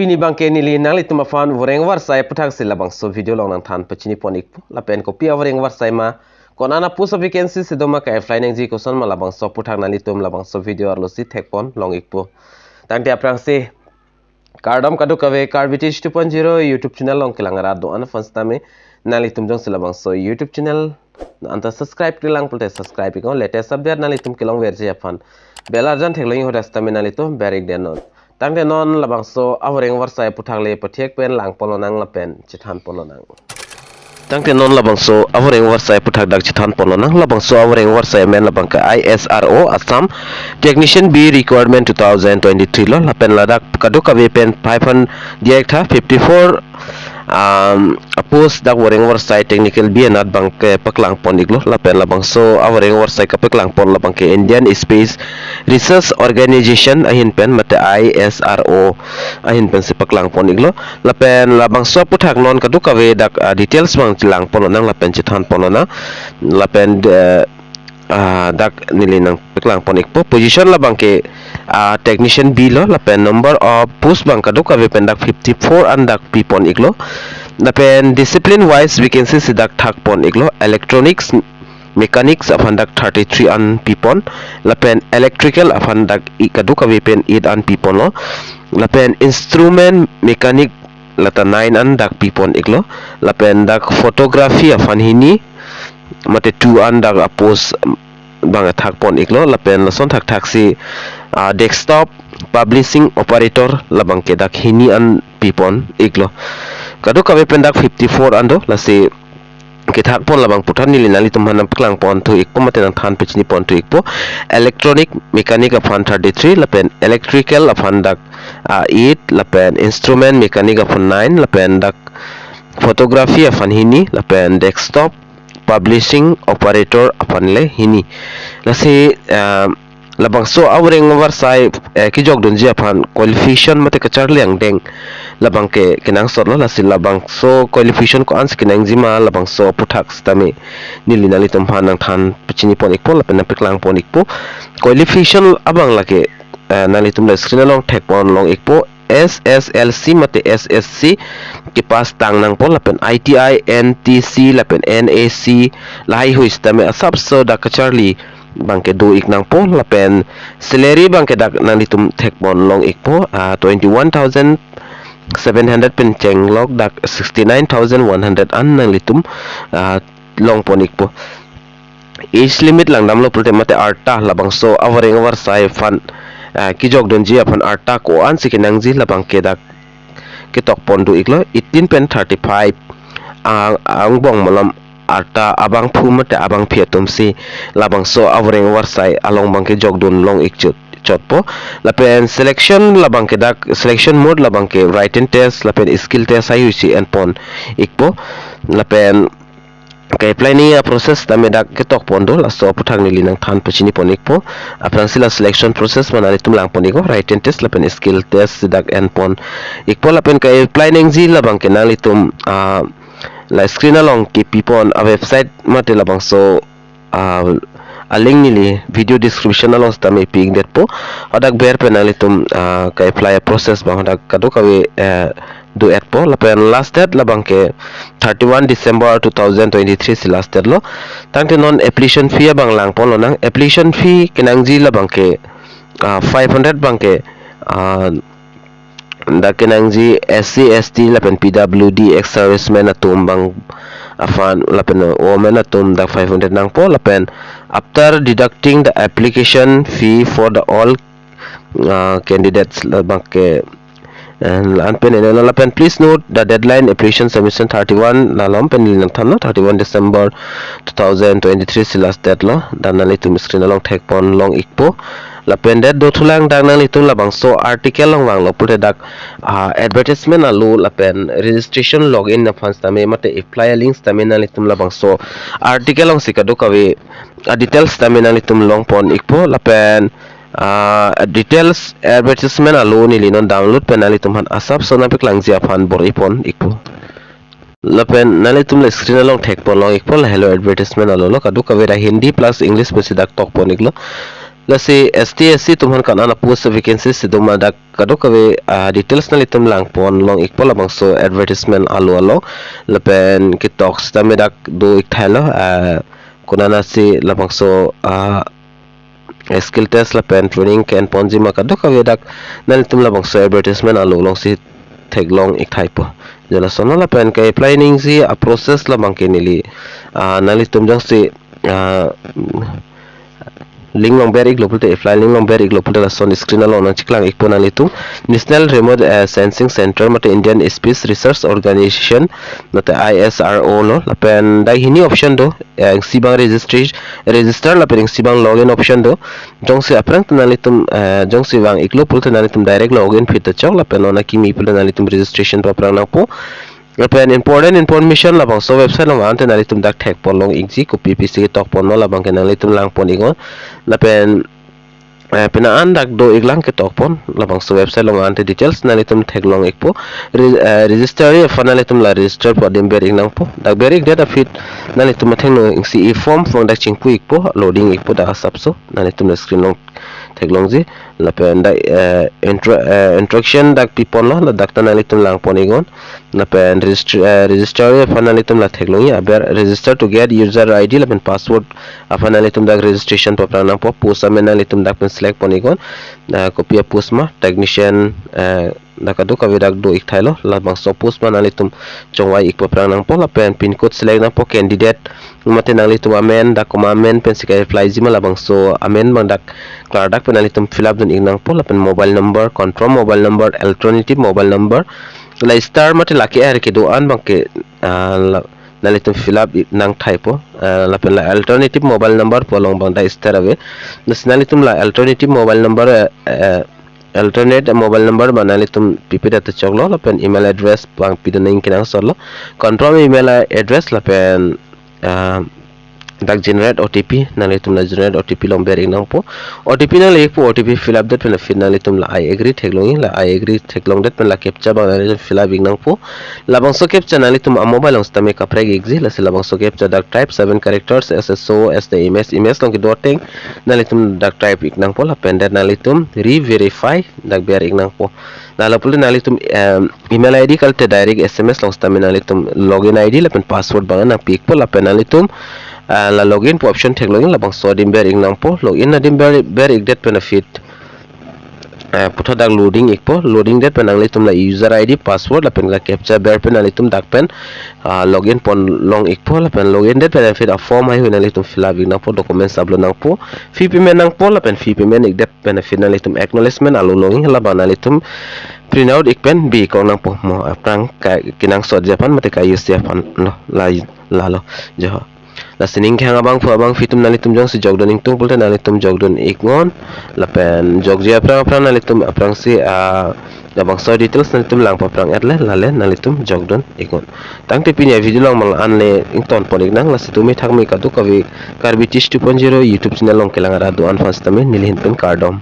Pini bangke Neli nali tuma fan Voreng Awarsai puthak sila bangso video long nang than pachini ponik lapen kopi Voreng Awarsai ma konana pusa vacancy sidoma ka apply nang ji kosan ma labangso puthak nali tum labangso video arlo si thekpon long ikpo tangte aprang se KARDOM kadu kave Karbitish 2.0 YouTube channel long kilangara do an fanstame nali tum jong sila bangso YouTube channel anta subscribe kilang pulte subscribe ikon latest update nali tum kilong verje afan bela jan thekling ho rasta me nali tum berik denon tangte non labangso Voreng Awarsai puthakle pathiek pen lang polonang lapen chithan polonang tangte non labangso Voreng Awarsai puthak dak chithan polonang labangso Voreng Awarsai men labangka ISRO Assam Technician B Requirement 2023 lo lapen ladak kadu kawe pen 500 direct 54 post dak Voreng Awarsai technical B nat bangke paklang ponik lo lapen labangso Voreng Awarsai ka paklang pon labangke Indian Space Research Organization ahin pen mate ISRO ahin pen si paklang ponik lo lapen labangso puthak non kadu kawe dak details bang tilang polonang lapen chithan polona lapen dak nili nang paklang ponik po position labangke technician B lo lapen number of post bang kadu kawe pen dak 54 and dak p pon iklo lapen discipline wise vacancy sidak thak pon iklo electronics mechanics afan dak 33 an pipon lapen electrical afan dak ikadu kawe pen 8 an pipon lo lapen instrument mechanic lata 9 an dak pipon iklo lapen dak photography afan hini mate 2 an dak post bang thak pon iklo lapen lason thak si desktop publishing operator labang ke dak hini an pipon iklo kadu kawe pen dak 54 ando lasi kita pon labang putan nili nali tumhanam paklang pon tu ikpo matenang than pechini pon tu ikpo electronic mechanic afan 33 lapen electrical afan dak 8 lapen instrument mechanic afan 9 lapen dak photography afan hini lapen desktop publishing operator afan le hini lasi labangso Voreng Awarsai kijok donji afan qualification mate kachar liang deng labang ke kenang sot lo lasi labangso qualification ko ans kenang jima labangso puthak stame nili nali tumhan nang than pichini pon ikpo lapen napiklang pon ikpo qualification abang lake nali tumla screen long thek pon long ikpo SSLC mate SSC ke pas tang nang pon lapen ITI NTC lapen NAC lahai huis tame asap so da kacharli bangke do ik nang po lapen salary bangke dak nang litum thek pon long ikpo 21,700 pen cheng log dak 69,100 an nang litum long pon ikpo age limit lang damlo pulte mate arta labangso Voreng Awarsai fan kijok donji apan arta ko an sikinang ji labang ke dak kitok pon do iklo 18 pen 35 ang bong malam arta abang phumate abang phiatum si labangso Voreng Awarsai along bangke jogdon long ikchut chotpo lapen selection labang ke dak selection mode labang ke written test lapen skill test ayusi and pon ikpo lapen kay planning process tame dak ketok pondo laso puthang nili nang than pachini ponik po aprang sila selection process manali tumlang poniko written test lapen skill test dak and pon ikpo lapen kay planning ji labang ke nali tum la screen along ke pipon a website mate labang so a link nili video description along stame ping det po odak ber penali tum kay apply process bang odak kadu kawe do at po lapen last date labang ke 31 December 2023 si last date lo tangte non application fee bang lang po lo nang application fee kenang ji labang ke 500 bang ke da kenang ji SC ST lapen PWD ex servicemen atum bang afan lapen women atum da 500 nang po lapen after deducting the application fee for the all candidates labang ke and pen lapen please note the deadline application submission 31 lalom pen nang thanno 31 December 2023 si last date lo dan nali tum screen along thek pon long ikpo lapen det do thulang dang nali tum labangso article long wang lo pulte dak advertisement alu lapen registration login na fans tame mate apply links tame nali tum labangso article long sikadu kawe details tame nali tum long pon ikpo lapen details advertisement alu nili non download penali tumhan asap so napik lang jia fan bor ipon ikpo lapen nali tum le screen along thek pon long ikpo hello advertisement alu lo kadu kavera hindi plus english besi dak tok pon iklo lasi sdsc tumhan kan ana post vacancy sidoma dak kado kawe details na litum lang pon long ikpol labangso advertisement alu alo lapen kitox tame dak do ikthalo kunana si labangso skill test lapen training ken ponji ma kado kawe dak na litum labangso advertisement alu long si theglong ikthai po jala sono lapen kai planning si a process labang ke nili na litum jang si link long ber global te apply link long ber global la son screen alone na chiklang ikpona litum national remote sensing center mate indian space research organization mate ISRO lo lapen dai hini option do sibang register lapen sibang login option do jong se aprang na litum jong se wang global te na litum direct login fit chok lapen ona kimi pula na litum registration pa prang na po lapen important information labang so website lang ante na litum dak tag pon long ingji ko ppc tok pon no labang kenang litum lang pon ingon lapen pinaan dak do iglang ke tok pon labang so website long ante details na litum tag long ikpo register fana litum la register po dim ber ingnang po dak berik data fit na litum matheng no ingsi e form phong dak chingpu ikpo loading ikpo dak sapso na litum na screen long teglong ji lapen da instruction dak pipon lo la dak tanali tum lang ponigon lapen register fanali tum la teglong ya ber register to get user id lapen password afanali tum dak registration pa prang po post amenali tum dak pen select ponigon copy post ma technician nakado kawe dak do ikthai lo labang so post manali tum chongwai ikpo prang nang po lapen pin code select nang po candidate mate nang litum amen dak amen pen sikai apply jima labang so amen bang dak klar dak penali tum fill up dun ingnang po lapen mobile number confirm mobile number alternative mobile number la star mate laki ke do an bang ke nalitum fill up nang thai po lapen la alternative mobile number po long bang da star ave nalitum la alternative mobile number alternate mobile number banali tum pipida te choklo lapen email address bang pidaning kinang solo confirm email address lapen dak generate OTP nali tum la generate OTP long bering nang po OTP na lek po OTP fill up that pen fit nali tum la I agree theglong la I agree theglong that pen la captcha bang nali fill up nang po labang so captcha nali tum a mobile long stame ka preg exi la labang so captcha dak type 7 characters SSO as the image long ki doteng nali tum dak type ik nang po la pen that nali tum re-verify dak bering nang po nala pula nali tum email ID kal te direct SMS long stame nali tum login ID la pen password bang na pik po la pen nali tum la login po option tek login labang so dim ber nang po login na dim ber dat benefit puto dak loading ikpo loading dat penang litum la user ID password la pen la captcha ber pen litum dak pen login pon long ikpo la pen login dat benefit a form ai huna litum fill up nang po document sablo nang po fee payment nang po la pen fee payment ik dat benefit na litum acknowledgement alu login la bana litum print out ik pen bi ko nang po mo aprang kinang so japan mate ka use japan no la lo jo la sining khang abang fu abang fitum nalitum jong si jogdon ing tung pulte nalitum jogdon ikngon la pen jogji aprang nalitum aprang si abang so details nalitum lang paprang erle lale nalitum jogdon ikon tang te pinya video long mal anle ing ton ponik nang la situmi thakmi ka du kawi karbi 2.0 youtube channel long kelang ara du an fast tame nilhin pen kardom